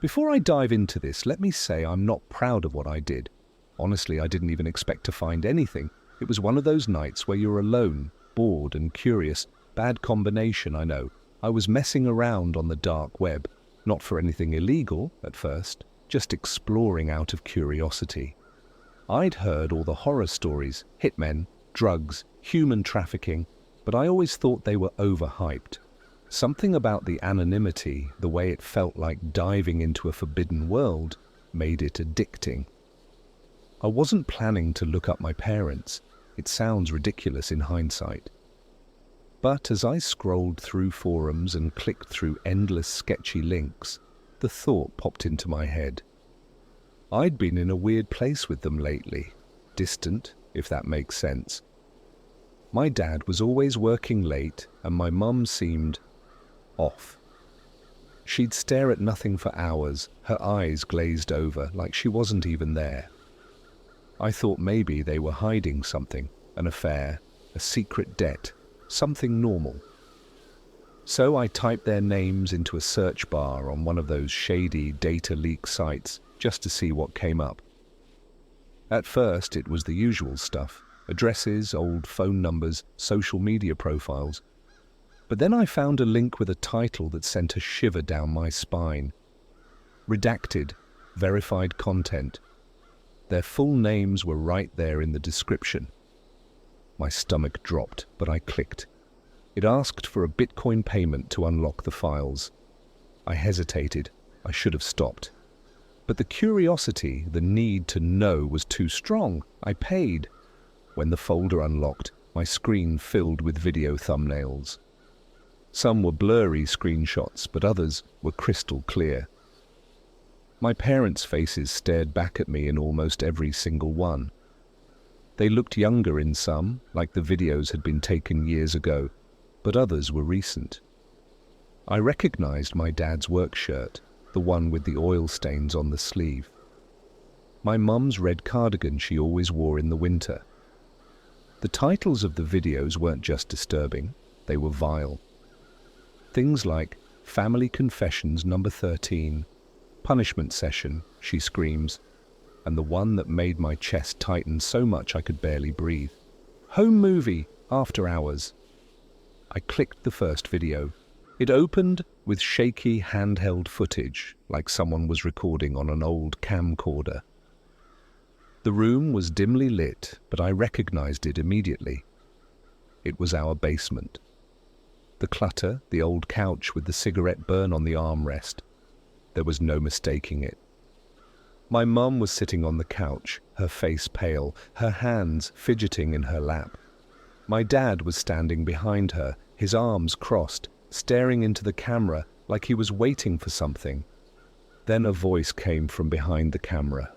Before I dive into this, let me say I'm not proud of what I did. Honestly, I didn't even expect to find anything. It was one of those nights where you're alone, bored and curious. Bad combination, I know. I was messing around on the dark web, not for anything illegal at first, just exploring out of curiosity. I'd heard all the horror stories, hitmen, drugs, human trafficking, but I always thought they were overhyped. Something about the anonymity, the way it felt like diving into a forbidden world, made it addicting. I wasn't planning to look up my parents. It sounds ridiculous in hindsight. But as I scrolled through forums and clicked through endless sketchy links, the thought popped into my head. I'd been in a weird place with them lately, distant, if that makes sense. My dad was always working late and my mum seemed off. She'd stare at nothing for hours, her eyes glazed over like she wasn't even there. I thought maybe they were hiding something, an affair, a secret debt, something normal. So I typed their names into a search bar on one of those shady data leak sites just to see what came up. At first it was the usual stuff, addresses, old phone numbers, social media profiles. But then I found a link with a title that sent a shiver down my spine. Redacted, verified content. Their full names were right there in the description. My stomach dropped, but I clicked. It asked for a Bitcoin payment to unlock the files. I hesitated. I should have stopped. But the curiosity, the need to know was too strong. I paid. When the folder unlocked, my screen filled with video thumbnails. Some were blurry screenshots, but others were crystal clear. My parents' faces stared back at me in almost every single one. They looked younger in some, like the videos had been taken years ago, but others were recent. I recognized my dad's work shirt, the one with the oil stains on the sleeve. My mum's red cardigan she always wore in the winter. The titles of the videos weren't just disturbing, they were vile. Things like Family Confessions number 13, Punishment Session, she screams, and the one that made my chest tighten so much I could barely breathe. Home Movie, After Hours. I clicked the first video. It opened with shaky handheld footage, like someone was recording on an old camcorder. The room was dimly lit, but I recognized it immediately. It was our basement. The clutter, the old couch with the cigarette burn on the armrest. There was no mistaking it. My mum was sitting on the couch, her face pale, her hands fidgeting in her lap. My dad was standing behind her, his arms crossed, staring into the camera like he was waiting for something. Then a voice came from behind the camera,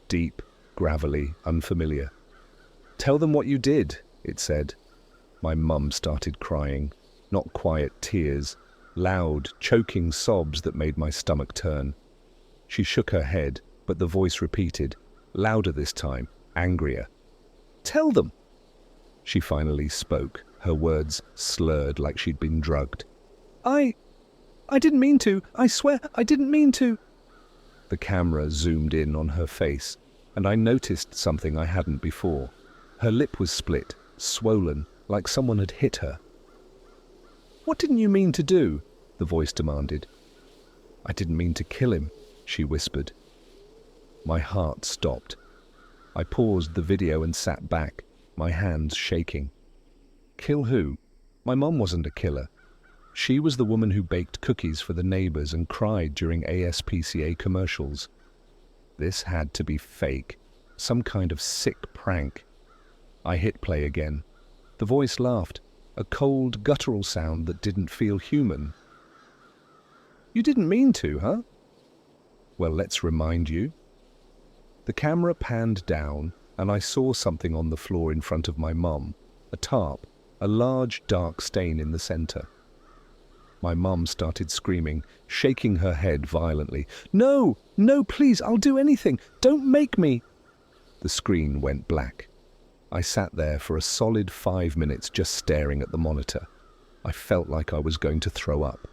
deep, gravelly, unfamiliar. "Tell them what you did," it said. My mum started crying, not quiet tears, loud, choking sobs that made my stomach turn. She shook her head, but the voice repeated, louder this time, angrier. "Tell them!" She finally spoke, her words slurred like she'd been drugged. I didn't mean to. I swear, I didn't mean to." The camera zoomed in on her face, and I noticed something I hadn't before. Her lip was split, swollen, like someone had hit her. "What didn't you mean to do?" the voice demanded. "I didn't mean to kill him," she whispered. My heart stopped. I paused the video and sat back, my hands shaking. Kill who? My mum wasn't a killer. She was the woman who baked cookies for the neighbors and cried during ASPCA commercials. This had to be fake, some kind of sick prank. I hit play again. The voice laughed, a cold, guttural sound that didn't feel human. "You didn't mean to, huh?" "Well, let's remind you." The camera panned down, and I saw something on the floor in front of my mum, a tarp, a large dark stain in the center. My mum started screaming, shaking her head violently. "No, no, please, I'll do anything. Don't make me." The screen went black. I sat there for a solid 5 minutes just staring at the monitor. I felt like I was going to throw up.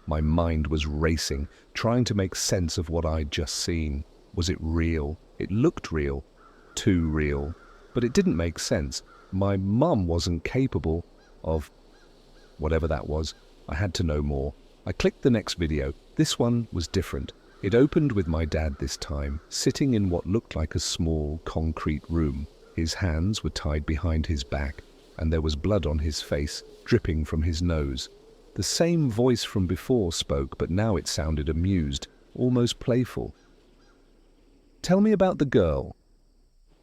My mind was racing, trying to make sense of what I'd just seen. Was it real? It looked real. Too real. But it didn't make sense. My mum wasn't capable of whatever that was. I had to know more. I clicked the next video. This one was different. It opened with my dad this time, sitting in what looked like a small concrete room. His hands were tied behind his back, and there was blood on his face, dripping from his nose. The same voice from before spoke, but now it sounded amused, almost playful. "Tell me about the girl."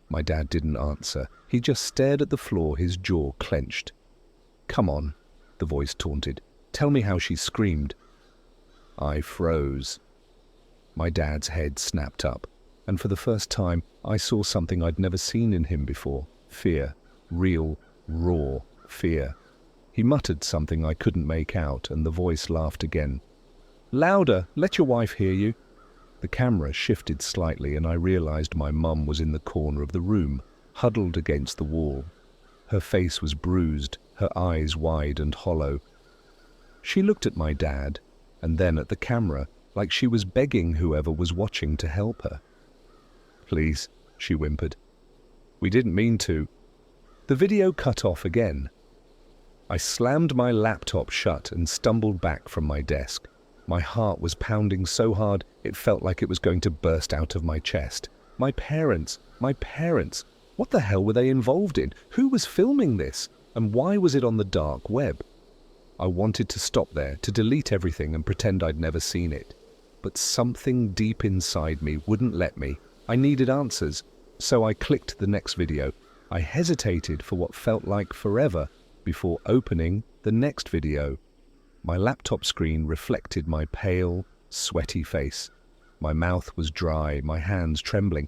My dad didn't answer. He just stared at the floor, his jaw clenched. "Come on," the voice taunted. "Tell me how she screamed." I froze. My dad's head snapped up, and for the first time I saw something I'd never seen in him before. Fear. Real, raw fear. He muttered something I couldn't make out, and the voice laughed again. "Louder! Let your wife hear you." The camera shifted slightly, and I realized my mum was in the corner of the room, huddled against the wall. Her face was bruised, her eyes wide and hollow. She looked at my dad, and then at the camera, like she was begging whoever was watching to help her. "Please," she whimpered. "We didn't mean to." The video cut off again. I slammed my laptop shut and stumbled back from my desk. My heart was pounding so hard it felt like it was going to burst out of my chest. My parents! What the hell were they involved in? Who was filming this? And why was it on the dark web? I wanted to stop there, to delete everything and pretend I'd never seen it. But something deep inside me wouldn't let me. I needed answers, so I clicked the next video. I hesitated for what felt like forever before opening the next video. My laptop screen reflected my pale, sweaty face. My mouth was dry, my hands trembling.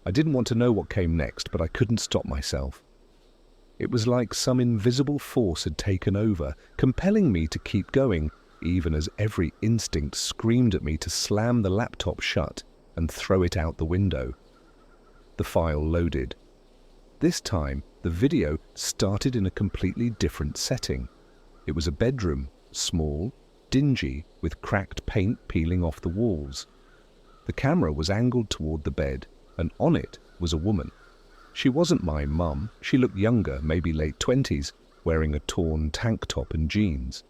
I didn't want to know what came next, but I couldn't stop myself. It was like some invisible force had taken over, compelling me to keep going, even as every instinct screamed at me to slam the laptop shut and throw it out the window. The file loaded. This time, the video started in a completely different setting. It was a bedroom, small, dingy, with cracked paint peeling off the walls. The camera was angled toward the bed, and on it was a woman. She wasn't my mum. She looked younger, maybe late 20s, wearing a torn tank top and jeans.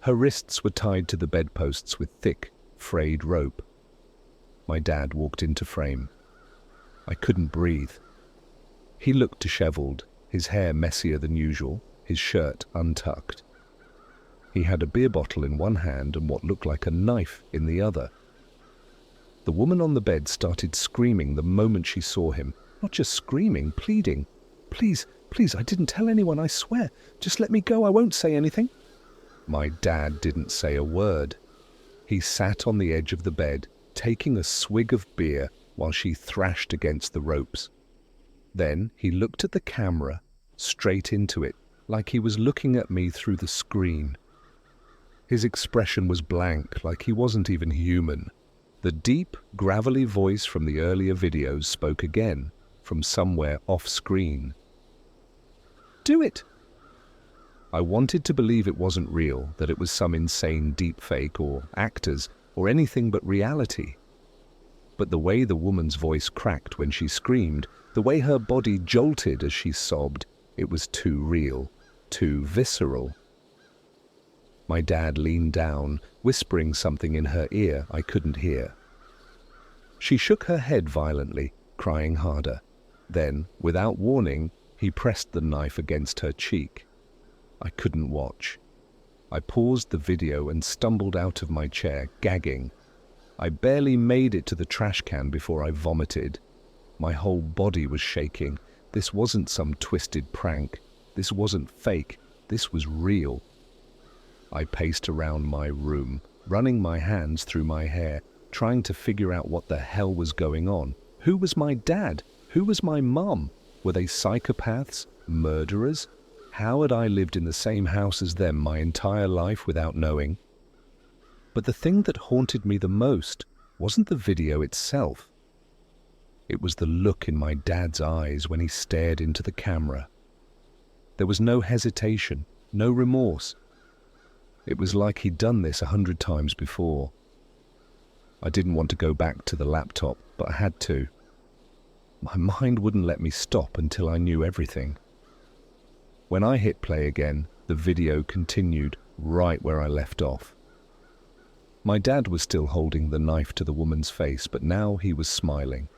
Her wrists were tied to the bedposts with thick, frayed rope. My dad walked into frame. I couldn't breathe. He looked disheveled, his hair messier than usual, his shirt untucked. He had a beer bottle in one hand and what looked like a knife in the other. The woman on the bed started screaming the moment she saw him. Not just screaming, pleading. "Please, please, I didn't tell anyone, I swear. Just let me go, I won't say anything." My dad didn't say a word. He sat on the edge of the bed, taking a swig of beer while she thrashed against the ropes. Then he looked at the camera, straight into it, like he was looking at me through the screen. His expression was blank, like he wasn't even human. The deep, gravelly voice from the earlier videos spoke again, from somewhere off-screen. "Do it!" I wanted to believe it wasn't real, that it was some insane deepfake or actors or anything but reality. But the way the woman's voice cracked when she screamed, the way her body jolted as she sobbed, it was too real, too visceral. My dad leaned down, whispering something in her ear I couldn't hear. She shook her head violently, crying harder. Then, without warning, he pressed the knife against her cheek. I couldn't watch. I paused the video and stumbled out of my chair, gagging. I barely made it to the trash can before I vomited. My whole body was shaking. This wasn't some twisted prank. This wasn't fake. This was real. I paced around my room, running my hands through my hair, trying to figure out what the hell was going on. Who was my dad? Who was my mum? Were they psychopaths? Murderers? How had I lived in the same house as them my entire life without knowing? But the thing that haunted me the most wasn't the video itself. It was the look in my dad's eyes when he stared into the camera. There was no hesitation, no remorse. It was like he'd done this 100 times before. I didn't want to go back to the laptop, but I had to. My mind wouldn't let me stop until I knew everything. When I hit play again, the video continued right where I left off. My dad was still holding the knife to the woman's face, but now he was smiling.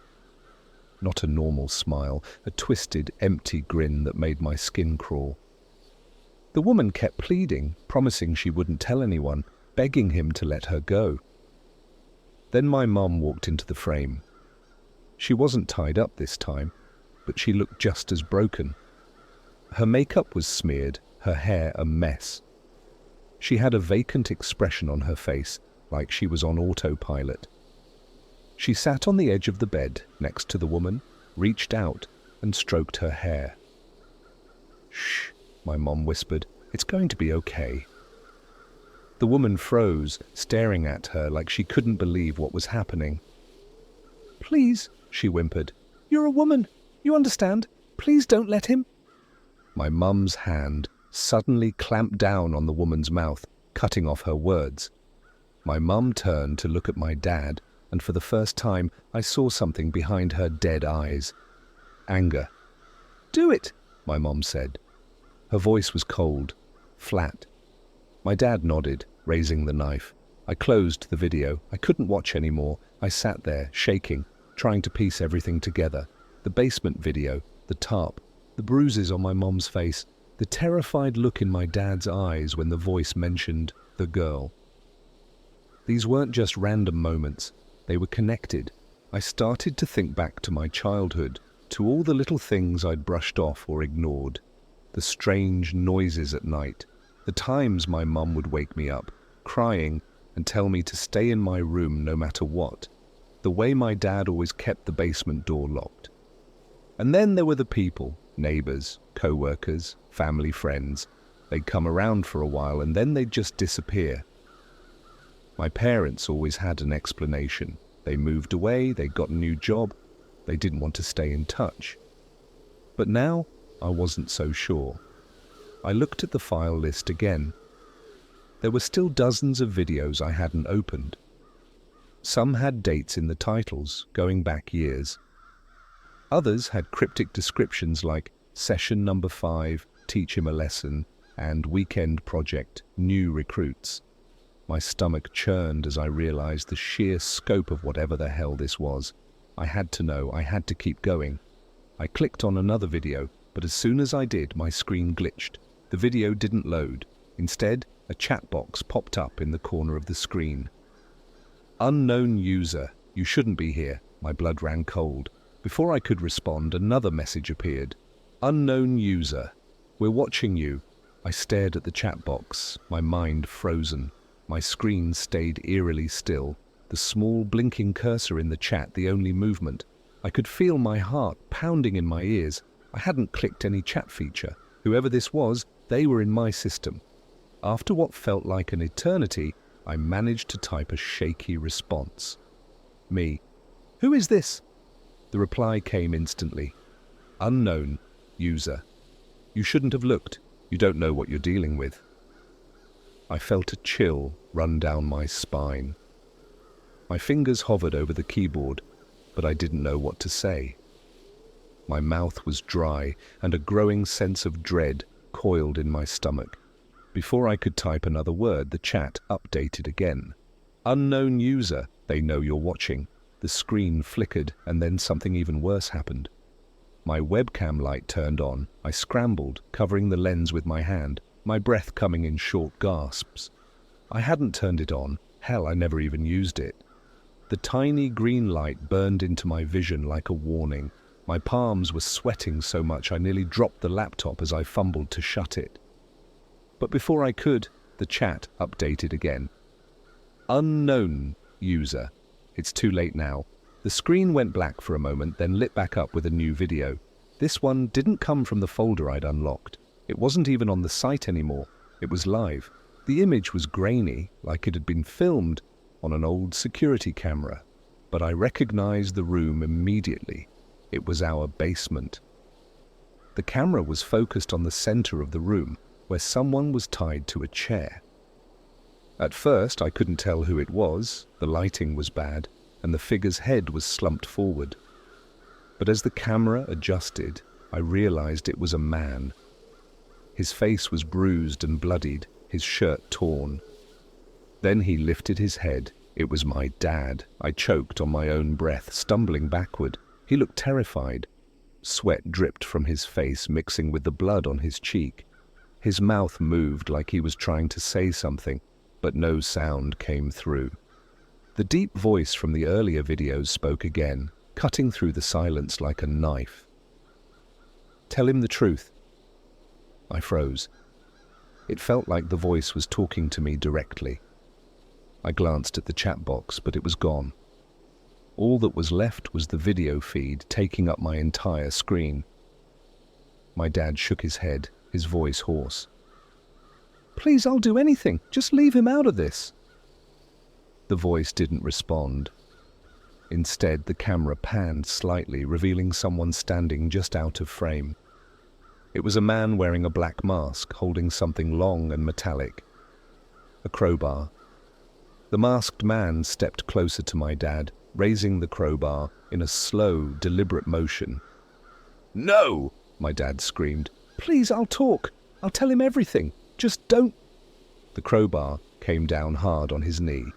Not a normal smile, a twisted, empty grin that made my skin crawl. The woman kept pleading, promising she wouldn't tell anyone, begging him to let her go. Then my mum walked into the frame. She wasn't tied up this time, but she looked just as broken. Her makeup was smeared, her hair a mess. She had a vacant expression on her face, like she was on autopilot. She sat on the edge of the bed next to the woman, reached out and stroked her hair. "Shh," my mom whispered, "it's going to be okay." The woman froze, staring at her like she couldn't believe what was happening. "Please," she whimpered, "you're a woman. You understand? Please don't let him." My mum's hand suddenly clamped down on the woman's mouth, cutting off her words. My mum turned to look at my dad, and for the first time I saw something behind her dead eyes. Anger. "Do it," my mum said. Her voice was cold, flat. My dad nodded, raising the knife. I closed the video. I couldn't watch anymore. I sat there, shaking, trying to piece everything together. The basement video, the tarp, the bruises on my mom's face, the terrified look in my dad's eyes when the voice mentioned the girl. These weren't just random moments. They were connected. I started to think back to my childhood, to all the little things I'd brushed off or ignored. The strange noises at night, the times my mum would wake me up, crying, and tell me to stay in my room no matter what. The way my dad always kept the basement door locked. And then there were the people, neighbors, co-workers, family friends. They'd come around for a while and then they'd just disappear. My parents always had an explanation. They moved away, they got a new job, they didn't want to stay in touch. But now, I wasn't so sure. I looked at the file list again. There were still dozens of videos I hadn't opened. Some had dates in the titles, going back years. Others had cryptic descriptions like Session Number 5, Teach Him a Lesson, and Weekend Project, New Recruits. My stomach churned as I realized the sheer scope of whatever the hell this was. I had to know, I had to keep going. I clicked on another video, but as soon as I did, my screen glitched. The video didn't load. Instead, a chat box popped up in the corner of the screen. "Unknown user, you shouldn't be here." My blood ran cold. Before I could respond, another message appeared. "Unknown user, we're watching you." I stared at the chat box, my mind frozen. My screen stayed eerily still, the small blinking cursor in the chat the only movement. I could feel my heart pounding in my ears. I hadn't clicked any chat feature. Whoever this was, they were in my system. After what felt like an eternity, I managed to type a shaky response. "Me. Who is this?" The reply came instantly. "Unknown user. You shouldn't have looked. You don't know what you're dealing with." I felt a chill run down my spine. My fingers hovered over the keyboard, but I didn't know what to say. My mouth was dry, and a growing sense of dread coiled in my stomach. Before I could type another word, the chat updated again. "Unknown user, they know you're watching." The screen flickered, and then something even worse happened. My webcam light turned on. I scrambled, covering the lens with my hand, my breath coming in short gasps. I hadn't turned it on. Hell, I never even used it. The tiny green light burned into my vision like a warning. My palms were sweating so much I nearly dropped the laptop as I fumbled to shut it. But before I could, the chat updated again. "Unknown user. It's too late now." The screen went black for a moment, then lit back up with a new video. This one didn't come from the folder I'd unlocked. It wasn't even on the site anymore. It was live. The image was grainy, like it had been filmed on an old security camera. But I recognized the room immediately. It was our basement. The camera was focused on the center of the room, where someone was tied to a chair. At first, I couldn't tell who it was. The lighting was bad, and the figure's head was slumped forward. But as the camera adjusted, I realized it was a man. His face was bruised and bloodied, his shirt torn. Then he lifted his head. It was my dad. I choked on my own breath, stumbling backward. He looked terrified. Sweat dripped from his face, mixing with the blood on his cheek. His mouth moved like he was trying to say something, but no sound came through. The deep voice from the earlier videos spoke again, cutting through the silence like a knife. "Tell him the truth." I froze. It felt like the voice was talking to me directly. I glanced at the chat box, but it was gone. All that was left was the video feed taking up my entire screen. My dad shook his head, his voice hoarse. "Please, I'll do anything. Just leave him out of this." The voice didn't respond. Instead, the camera panned slightly, revealing someone standing just out of frame. It was a man wearing a black mask, holding something long and metallic. A crowbar. The masked man stepped closer to my dad, raising the crowbar in a slow, deliberate motion. "No!" my dad screamed. "Please, I'll talk. I'll tell him everything. Just don't..." The crowbar came down hard on his knee.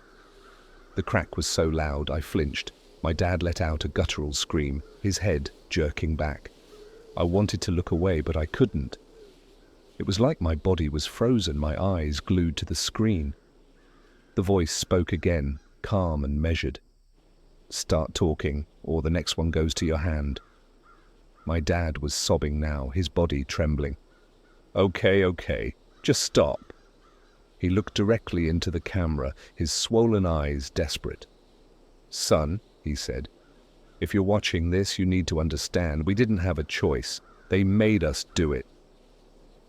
The crack was so loud I flinched. My dad let out a guttural scream, his head jerking back. I wanted to look away, but I couldn't. It was like my body was frozen, my eyes glued to the screen. The voice spoke again, calm and measured. "Start talking, or the next one goes to your hand." My dad was sobbing now, his body trembling. Okay, just stop." He looked directly into the camera, his swollen eyes desperate. "Son," he said, "if you're watching this, you need to understand we didn't have a choice. They made us do it."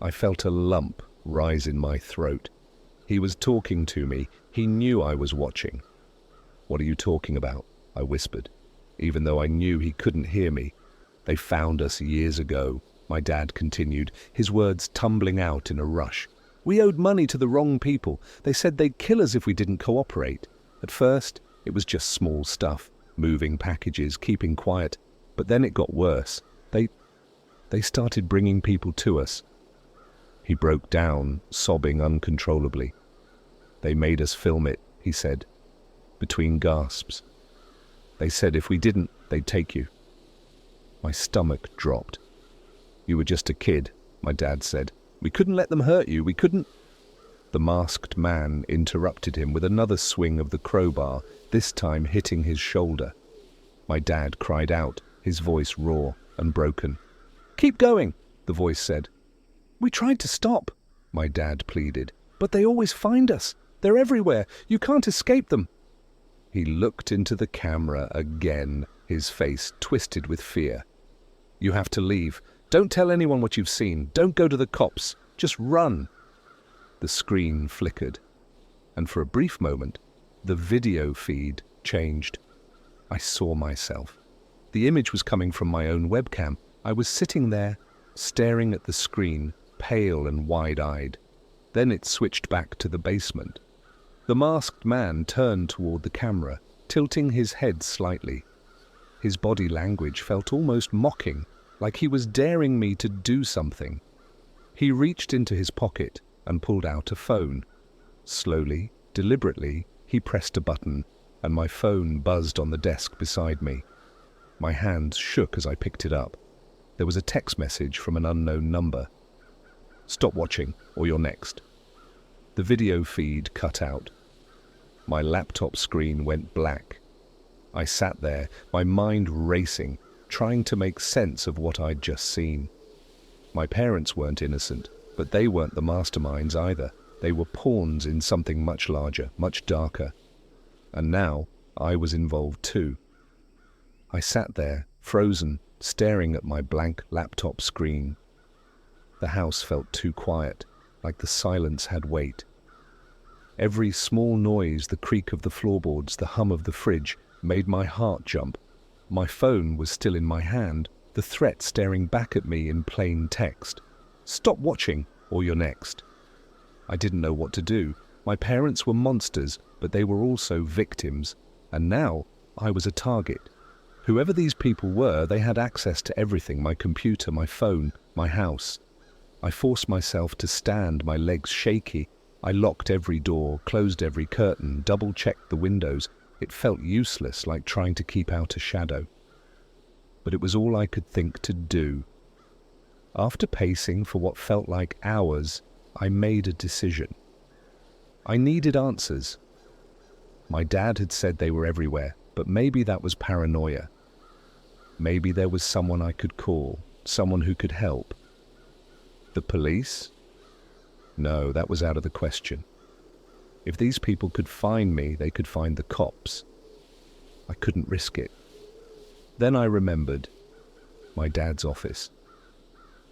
I felt a lump rise in my throat. He was talking to me. He knew I was watching. "What are you talking about?" I whispered, even though I knew he couldn't hear me. "They found us years ago," my dad continued, his words tumbling out in a rush. "We owed money to the wrong people. They said they'd kill us if we didn't cooperate. At first, it was just small stuff, moving packages, keeping quiet. But then it got worse. They started bringing people to us." He broke down, sobbing uncontrollably. "They made us film it," he said, between gasps. "They said if we didn't, they'd take you." My stomach dropped. "You were just a kid," my dad said. "We couldn't let them hurt you. We couldn't..." The masked man interrupted him with another swing of the crowbar, this time hitting his shoulder. My dad cried out, his voice raw and broken. "Keep going," the voice said. "We tried to stop," my dad pleaded, "but they always find us. They're everywhere. You can't escape them." He looked into the camera again, his face twisted with fear. "You have to leave. Don't tell anyone what you've seen. Don't go to the cops. Just run." The screen flickered, and for a brief moment, the video feed changed. I saw myself. The image was coming from my own webcam. I was sitting there, staring at the screen, pale and wide-eyed. Then it switched back to the basement. The masked man turned toward the camera, tilting his head slightly. His body language felt almost mocking, like he was daring me to do something. He reached into his pocket and pulled out a phone. Slowly, deliberately, he pressed a button, and my phone buzzed on the desk beside me. My hands shook as I picked it up. There was a text message from an unknown number. "Stop watching, or you're next." The video feed cut out. My laptop screen went black. I sat there, my mind racing, trying to make sense of what I'd just seen. My parents weren't innocent, but they weren't the masterminds either. They were pawns in something much larger, much darker. And now I was involved too. I sat there, frozen, staring at my blank laptop screen. The house felt too quiet, like the silence had weight. Every small noise, the creak of the floorboards, the hum of the fridge, made my heart jump. My phone was still in my hand, the threat staring back at me in plain text. "Stop watching, or you're next." I didn't know what to do. My parents were monsters, but they were also victims, and now I was a target. Whoever these people were, they had access to everything: my computer, my phone, my house. I forced myself to stand, my legs shaky. I locked every door, closed every curtain, double-checked the windows. It felt useless, like trying to keep out a shadow. But it was all I could think to do. After pacing for what felt like hours, I made a decision. I needed answers. My dad had said they were everywhere, but maybe that was paranoia. Maybe there was someone I could call, someone who could help. The police? No, that was out of the question. If these people could find me, they could find the cops. I couldn't risk it. Then I remembered my dad's office.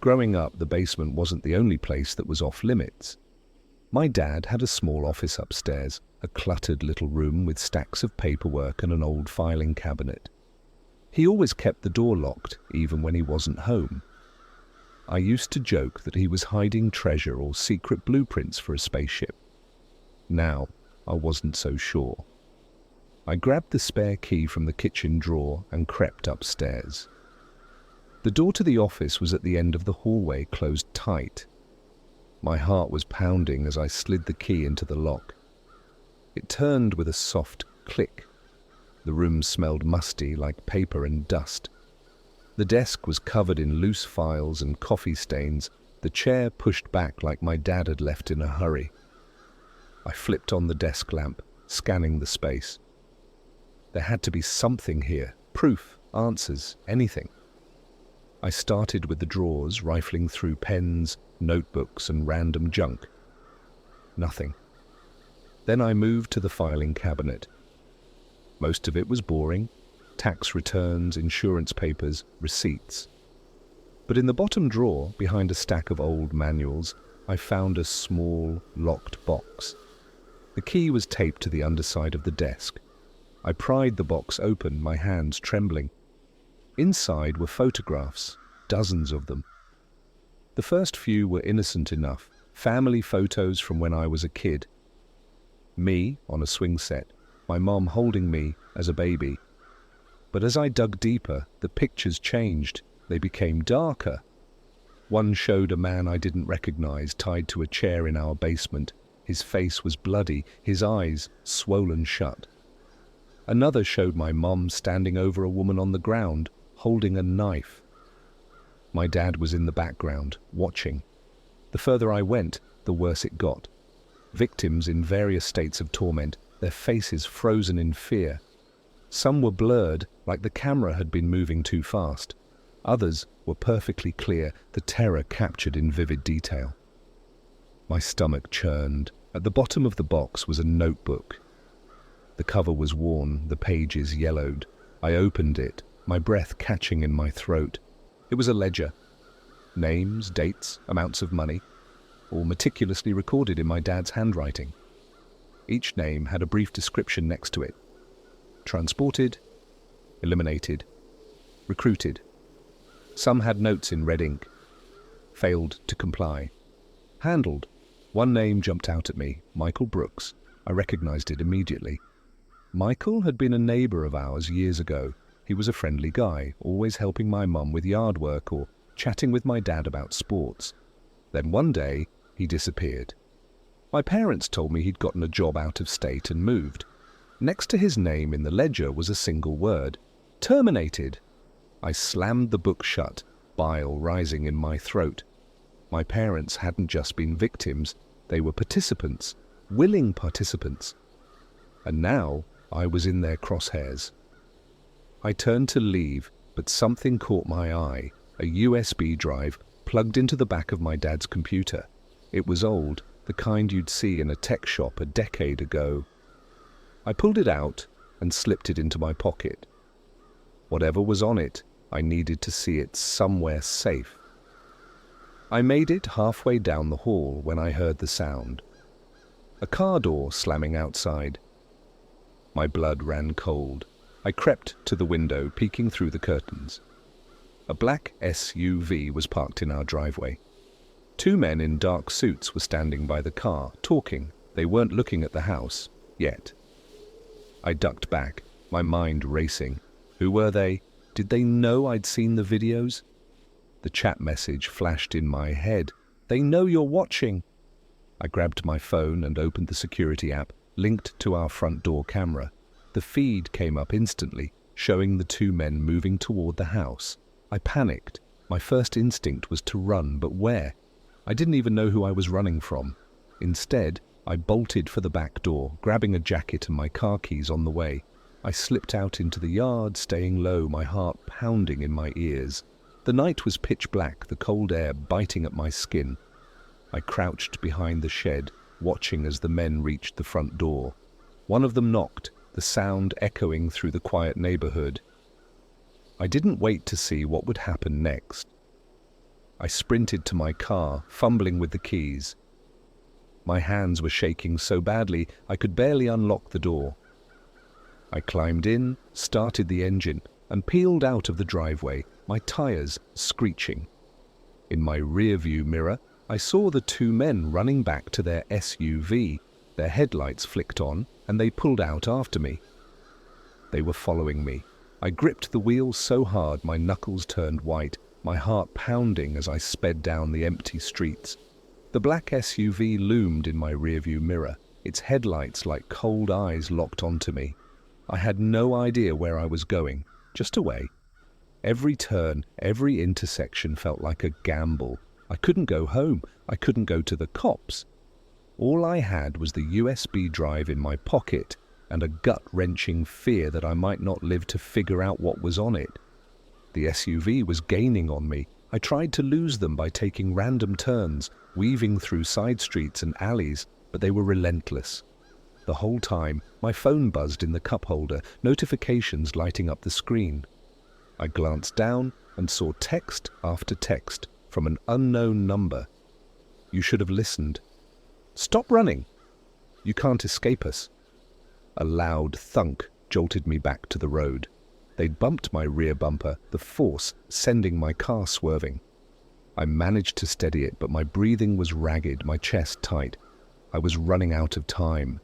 Growing up, the basement wasn't the only place that was off limits. My dad had a small office upstairs, a cluttered little room with stacks of paperwork and an old filing cabinet. He always kept the door locked, even when he wasn't home. I used to joke that he was hiding treasure or secret blueprints for a spaceship. Now, I wasn't so sure. I grabbed the spare key from the kitchen drawer and crept upstairs. The door to the office was at the end of the hallway, closed tight. My heart was pounding as I slid the key into the lock. It turned with a soft click. The room smelled musty, like paper and dust. The desk was covered in loose files and coffee stains, the chair pushed back like my dad had left in a hurry. I flipped on the desk lamp, scanning the space. There had to be something here, proof, answers, anything. I started with the drawers, rifling through pens, notebooks, and random junk. Nothing. Then I moved to the filing cabinet. Most of it was boring: tax returns, insurance papers, receipts. But in the bottom drawer, behind a stack of old manuals, I found a small, locked box. The key was taped to the underside of the desk. I pried the box open, my hands trembling. Inside were photographs, dozens of them. The first few were innocent enough, family photos from when I was a kid. Me on a swing set, my mom holding me as a baby. But as I dug deeper, the pictures changed. They became darker. One showed a man I didn't recognize tied to a chair in our basement. His face was bloody, his eyes swollen shut. Another showed my mom standing over a woman on the ground, holding a knife. My dad was in the background, watching. The further I went, the worse it got. Victims in various states of torment, their faces frozen in fear. Some were blurred, like the camera had been moving too fast. Others were perfectly clear, the terror captured in vivid detail. My stomach churned. At the bottom of the box was a notebook. The cover was worn, the pages yellowed. I opened it, my breath catching in my throat. It was a ledger. Names, dates, amounts of money, all meticulously recorded in my dad's handwriting. Each name had a brief description next to it. Transported, eliminated, recruited. Some had notes in red ink. Failed to comply. Handled. One name jumped out at me, Michael Brooks. I recognized it immediately. Michael had been a neighbor of ours years ago. He was a friendly guy, always helping my mum with yard work or chatting with my dad about sports. Then one day, he disappeared. My parents told me he'd gotten a job out of state and moved. Next to his name in the ledger was a single word: terminated. I slammed the book shut, bile rising in my throat. My parents hadn't just been victims, they were participants, willing participants. And now I was in their crosshairs. I turned to leave, but something caught my eye: a USB drive plugged into the back of my dad's computer. It was old, the kind you'd see in a tech shop a decade ago. I pulled it out and slipped it into my pocket. Whatever was on it, I needed to see it somewhere safe. I made it halfway down the hall when I heard the sound. A car door slamming outside. My blood ran cold. I crept to the window, peeking through the curtains. A black SUV was parked in our driveway. Two men in dark suits were standing by the car, talking, They weren't looking at the house, yet. I ducked back, my mind racing. Who were they? Did they know I'd seen the videos? The chat message flashed in my head. They know you're watching. I grabbed my phone and opened the security app, linked to our front door camera. The feed came up instantly, showing the two men moving toward the house. I panicked. My first instinct was to run, but where? I didn't even know who I was running from. Instead, I bolted for the back door, grabbing a jacket and my car keys on the way. I slipped out into the yard, staying low, my heart pounding in my ears. The night was pitch black, the cold air biting at my skin. I crouched behind the shed, watching as the men reached the front door. One of them knocked, the sound echoing through the quiet neighborhood. I didn't wait to see what would happen next. I sprinted to my car, fumbling with the keys. My hands were shaking so badly I could barely unlock the door. I climbed in, started the engine, and peeled out of the driveway, my tires screeching. In my rearview mirror, I saw the two men running back to their SUV. Their headlights flicked on, and they pulled out after me. They were following me. I gripped the wheel so hard my knuckles turned white, my heart pounding as I sped down the empty streets. The black SUV loomed in my rearview mirror, its headlights like cold eyes locked onto me. I had no idea where I was going, just away. Every turn, every intersection felt like a gamble. I couldn't go home. I couldn't go to the cops. All I had was the USB drive in my pocket and a gut-wrenching fear that I might not live to figure out what was on it. The SUV was gaining on me. I tried to lose them by taking random turns, weaving through side streets and alleys, but they were relentless. The whole time, my phone buzzed in the cup holder, notifications lighting up the screen. I glanced down and saw text after text from an unknown number. You should have listened. Stop running. You can't escape us. A loud thunk jolted me back to the road. They'd bumped my rear bumper, the force sending my car swerving. I managed to steady it, but my breathing was ragged, my chest tight. I was running out of time.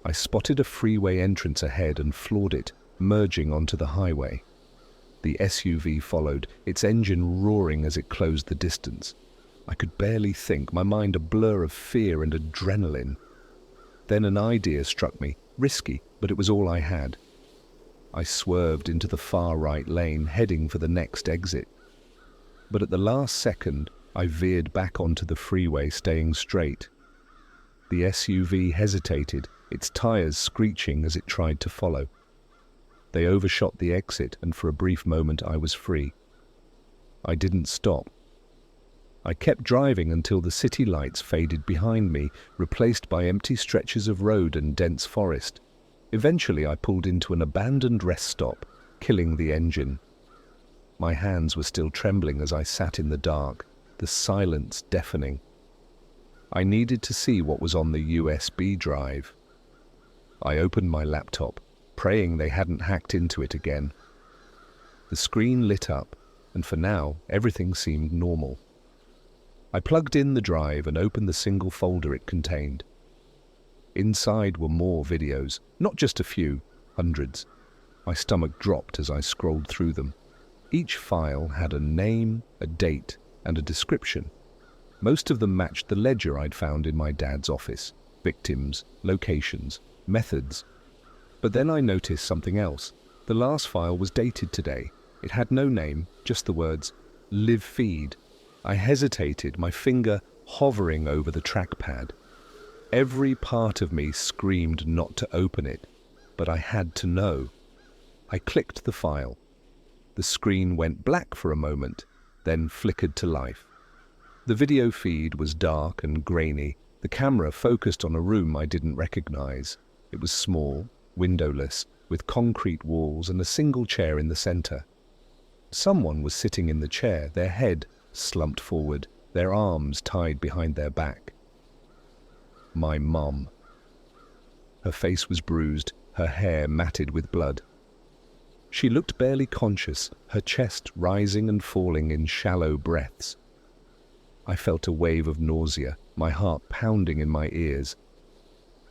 I spotted a freeway entrance ahead and floored it, merging onto the highway. The SUV followed, its engine roaring as it closed the distance. I could barely think, my mind a blur of fear and adrenaline. Then an idea struck me, risky, but it was all I had. I swerved into the far right lane, heading for the next exit. But at the last second, I veered back onto the freeway, staying straight. The SUV hesitated, its tires screeching as it tried to follow. They overshot the exit, and for a brief moment I was free. I didn't stop. I kept driving until the city lights faded behind me, replaced by empty stretches of road and dense forest. Eventually I pulled into an abandoned rest stop, killing the engine. My hands were still trembling as I sat in the dark, the silence deafening. I needed to see what was on the USB drive. I opened my laptop, praying they hadn't hacked into it again. The screen lit up, and for now, everything seemed normal. I plugged in the drive and opened the single folder it contained. Inside were more videos, not just a few, hundreds. My stomach dropped as I scrolled through them. Each file had a name, a date, and a description. Most of them matched the ledger I'd found in my dad's office. Victims, locations, methods. But then I noticed something else. The last file was dated today. It had no name, just the words, "Live Feed." I hesitated, my finger hovering over the trackpad. Every part of me screamed not to open it, but I had to know. I clicked the file. The screen went black for a moment, then flickered to life. The video feed was dark and grainy. The camera focused on a room I didn't recognize. It was small, windowless, with concrete walls and a single chair in the center. Someone was sitting in the chair, their head slumped forward, their arms tied behind their back. My mom. Her face was bruised, her hair matted with blood. She looked barely conscious, her chest rising and falling in shallow breaths. I felt a wave of nausea, my heart pounding in my ears.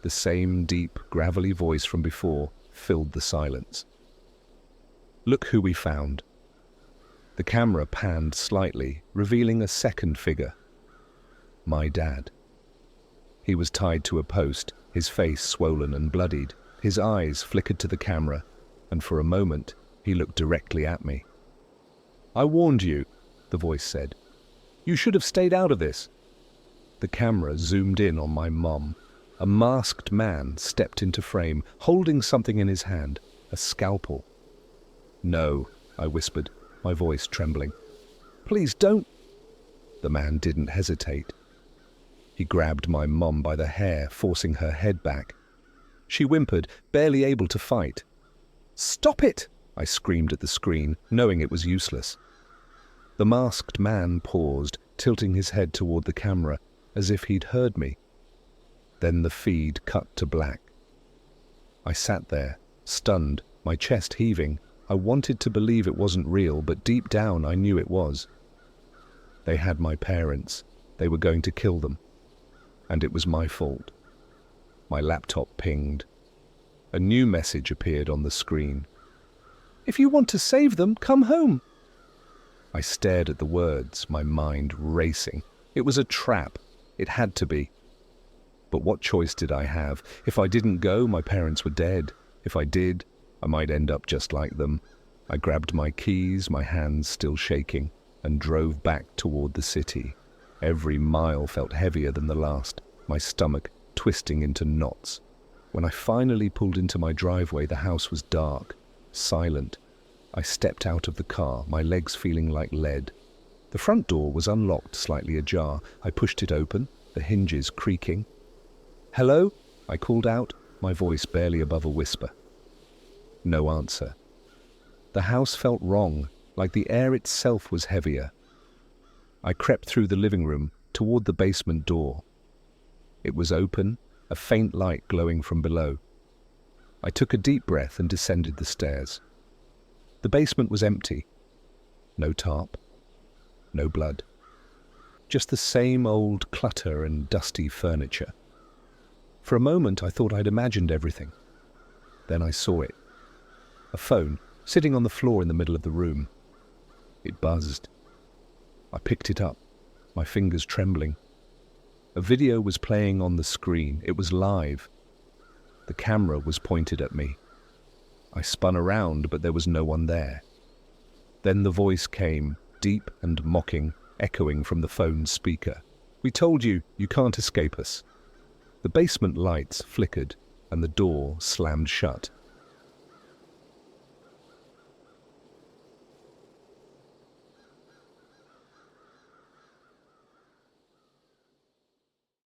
The same deep, gravelly voice from before filled the silence. "Look who we found." The camera panned slightly, revealing a second figure. My dad. He was tied to a post, his face swollen and bloodied. His eyes flickered to the camera, and for a moment he looked directly at me. "I warned you," the voice said. "You should have stayed out of this." The camera zoomed in on my mom. A masked man stepped into frame, holding something in his hand, a scalpel. "No," I whispered, my voice trembling. "Please don't." The man didn't hesitate. He grabbed my mom by the hair, forcing her head back. She whimpered, barely able to fight. "Stop it!" I screamed at the screen, knowing it was useless. The masked man paused, tilting his head toward the camera, as if he'd heard me. Then the feed cut to black. I sat there, stunned, my chest heaving. I wanted to believe it wasn't real, but deep down I knew it was. They had my parents. They were going to kill them. And it was my fault. My laptop pinged. A new message appeared on the screen. "If you want to save them, come home." I stared at the words, my mind racing. It was a trap. It had to be. But what choice did I have? If I didn't go, my parents were dead. If I did, I might end up just like them. I grabbed my keys, my hands still shaking, and drove back toward the city. Every mile felt heavier than the last, my stomach twisting into knots. When I finally pulled into my driveway, the house was dark, silent. I stepped out of the car, my legs feeling like lead. The front door was unlocked, slightly ajar. I pushed it open, the hinges creaking. "Hello?" I called out, my voice barely above a whisper. No answer. The house felt wrong, like the air itself was heavier. I crept through the living room, toward the basement door. It was open, a faint light glowing from below. I took a deep breath and descended the stairs. The basement was empty. No tarp. No blood. Just the same old clutter and dusty furniture. For a moment I thought I'd imagined everything. Then I saw it. A phone, sitting on the floor in the middle of the room. It buzzed. I picked it up, my fingers trembling. A video was playing on the screen. It was live. The camera was pointed at me. I spun around, but there was no one there. Then the voice came, deep and mocking, echoing from the phone's speaker. "We told you, you can't escape us." The basement lights flickered, and the door slammed shut.